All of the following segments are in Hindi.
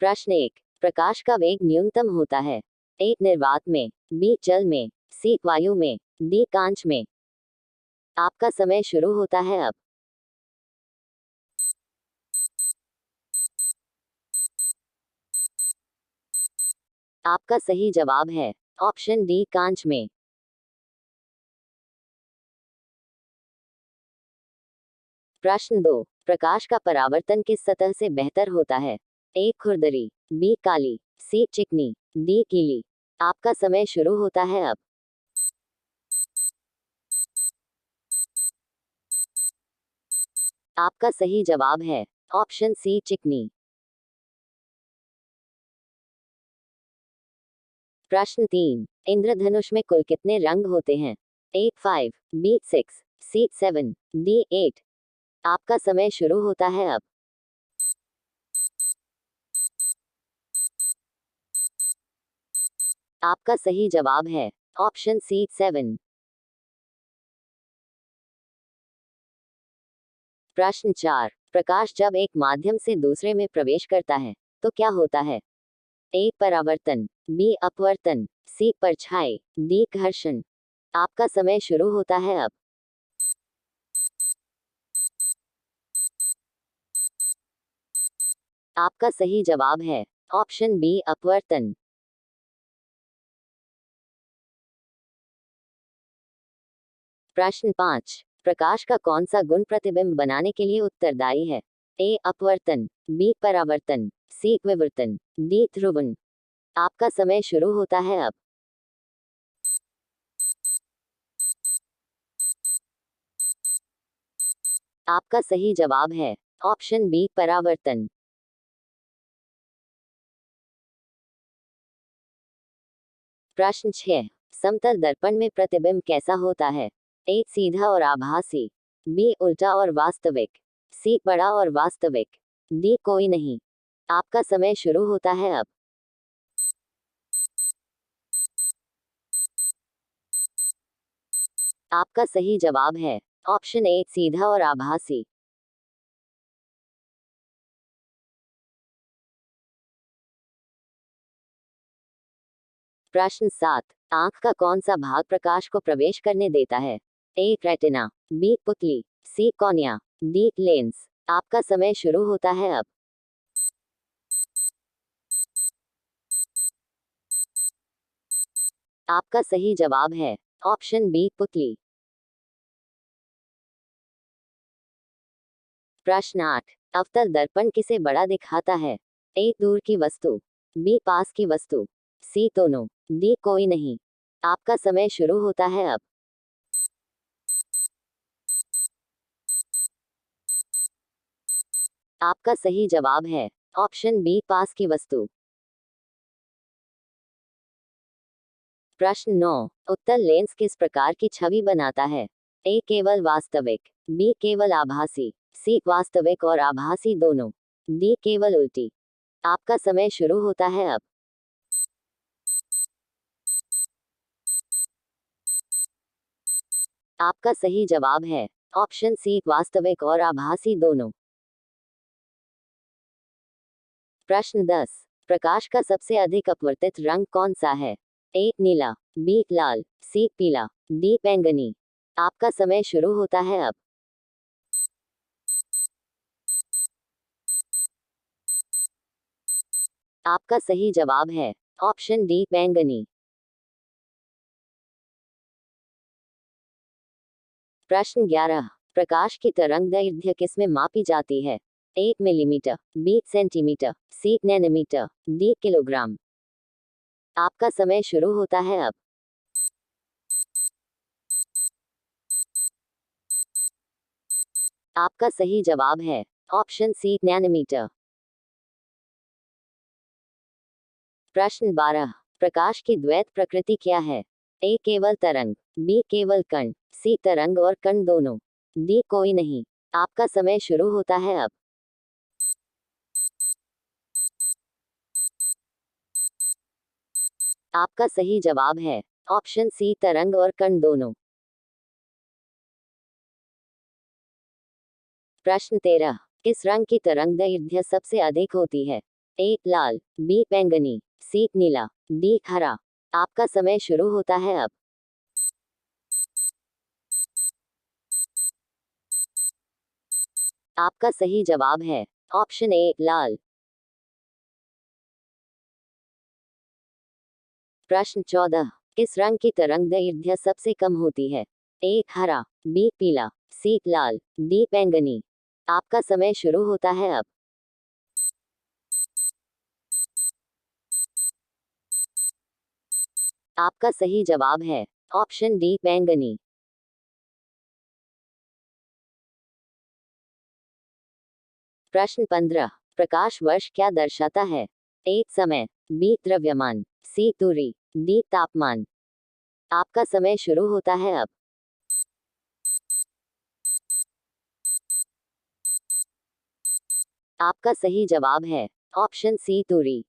प्रश्न 1। प्रकाश का वेग न्यूनतम होता है। ए निर्वात में, बी जल में, सी वायु में, डी कांच में। आपका समय शुरू होता है अब। आपका सही जवाब है ऑप्शन डी कांच में। प्रश्न 2। प्रकाश का परावर्तन किस सतह से बेहतर होता है। ए खुरदरी, बी काली, सी चिकनी, डी गीली। आपका समय शुरू होता है अब। आपका सही जवाब है ऑप्शन सी चिकनी। प्रश्न 3। इंद्रधनुष में कुल कितने रंग होते हैं। ए 5, बी 6, सी 7, डी 8। आपका समय शुरू होता है अब। आपका सही जवाब है ऑप्शन सी 7। प्रश्न 4। प्रकाश जब एक माध्यम से दूसरे में प्रवेश करता है तो क्या होता है। ए परावर्तन, बी अपवर्तन, सी परछाई, डी घर्षण। आपका समय शुरू होता है अब। आपका सही जवाब है ऑप्शन बी अपवर्तन। प्रश्न 5। प्रकाश का कौन सा गुण प्रतिबिंब बनाने के लिए उत्तरदायी है। ए अपवर्तन, बी परावर्तन, सी विवर्तन, डी ध्रुवण। आपका समय शुरू होता है अब। आपका सही जवाब है ऑप्शन बी परावर्तन। प्रश्न 6। समतल दर्पण में प्रतिबिंब कैसा होता है। ए सीधा और आभासी, बी उल्टा और वास्तविक, सी बड़ा और वास्तविक, डी कोई नहीं। आपका समय शुरू होता है अब। आपका सही जवाब है ऑप्शन ए सीधा और आभासी। प्रश्न 7। आंख का कौन सा भाग प्रकाश को प्रवेश करने देता है। ए रेटिना, बी पुतली, सी कॉर्निया, डी लेंस। आपका समय शुरू होता है अब। आपका सही जवाब है ऑप्शन बी पुतली। प्रश्न 8। अवतल दर्पण किसे बड़ा दिखाता है। ए दूर की वस्तु, बी पास की वस्तु, सी दोनों, डी कोई नहीं। आपका समय शुरू होता है अब। आपका सही जवाब है ऑप्शन बी पास की वस्तु। प्रश्न 9। उत्तल लेंस किस प्रकार की छवि बनाता है। ए केवल वास्तविक, बी केवल आभासी, सी वास्तविक और आभासी दोनों, डी केवल उल्टी। आपका समय शुरू होता है अब। आपका सही जवाब है ऑप्शन सी वास्तविक और आभासी दोनों। प्रश्न 10। प्रकाश का सबसे अधिक अपवर्तित रंग कौन सा है। ए नीला, बी लाल, सी पीला, डी बैंगनी। आपका समय शुरू होता है अब। आपका सही जवाब है ऑप्शन डी बैंगनी। प्रश्न 11। प्रकाश की तरंगदैर्घ्य किसमें मापी जाती है। ए मिलीमीटर, बी सेंटीमीटर, सी नैनोमीटर, डी किलोग्राम। आपका समय शुरू होता है अब। आपका सही जवाब है ऑप्शन सी नैनोमीटर। प्रश्न 12। प्रकाश की द्वैत प्रकृति क्या है। ए केवल तरंग, बी केवल कण, सी तरंग और कण दोनों, डी कोई नहीं। आपका समय शुरू होता है अब। आपका सही जवाब है ऑप्शन सी तरंग और कण दोनों। प्रश्न 13। किस रंग की तरंगदैर्घ्य सबसे अधिक होती है। ए लाल, बी बैंगनी, सी नीला, डी हरा। आपका समय शुरू होता है अब। आपका सही जवाब है ऑप्शन ए लाल। प्रश्न 14। किस रंग की तरंगदैर्घ्य सबसे कम होती है? ए हरा, बी पीला, सी लाल, डी बैंगनी। आपका समय शुरू होता है अब। आपका सही जवाब है ऑप्शन डी बैंगनी। प्रश्न 15। प्रकाश वर्ष क्या दर्शाता है? ए समय, बी द्रव्यमान, सी दूरी, डी तापमान। आपका समय शुरू होता है अब। आपका सही जवाब है ऑप्शन सी दूरी।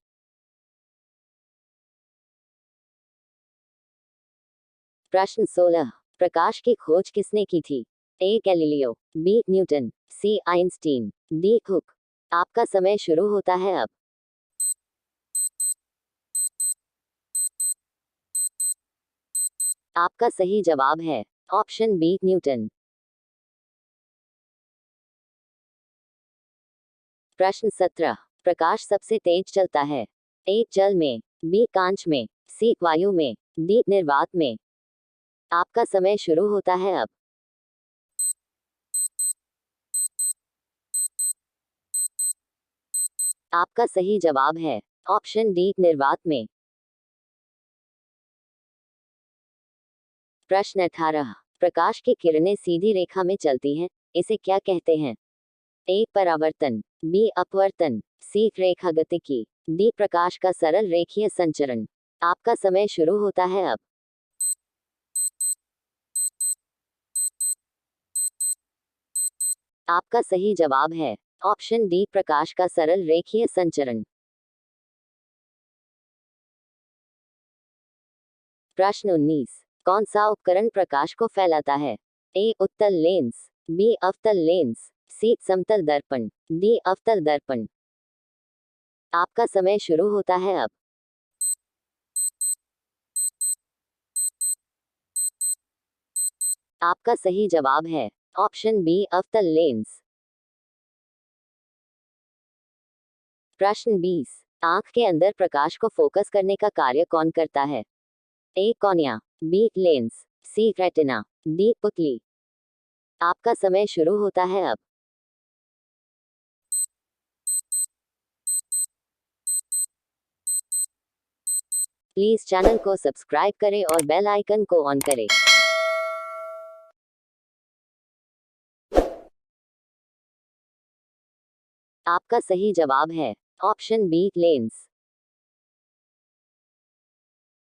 प्रश्न 16। प्रकाश की खोज किसने की थी? A Galileo, B Newton, C Einstein, D Hooke. आपका समय शुरू होता है अब। आपका सही जवाब है ऑप्शन बी न्यूटन। प्रश्न 17। प्रकाश सबसे तेज चलता है? ए जल में, बी कांच में, सी वायु में, डी निर्वात में। आपका समय शुरू होता है अब। आपका सही जवाब है ऑप्शन डी निर्वात में। प्रश्न 18। प्रकाश की किरणें सीधी रेखा में चलती हैं, इसे क्या कहते हैं? ए परावर्तन, बी अपवर्तन, सी रेखागतिकी, डी प्रकाश का सरल रेखीय संचरण। आपका समय शुरू होता है अब। आपका सही जवाब है ऑप्शन डी प्रकाश का सरल रेखीय संचरण। प्रश्न 19। कौन सा उपकरण प्रकाश को फैलाता है? ए उत्तल लेंस, बी अवतल लेंस, सी समतल दर्पण, डी अवतल दर्पण। आपका समय शुरू होता है अब। आपका सही जवाब है ऑप्शन बी अवतल लेंस। प्रश्न 20। आंख के अंदर प्रकाश को फोकस करने का कार्य कौन करता है? ए कॉर्निया, बी लेंस, सी रेटिना, डी पुतली। आपका समय शुरू होता है अब। प्लीज चैनल को सब्सक्राइब करें और बेल आइकन को ऑन करें। आपका सही जवाब है ऑप्शन बी लेंस।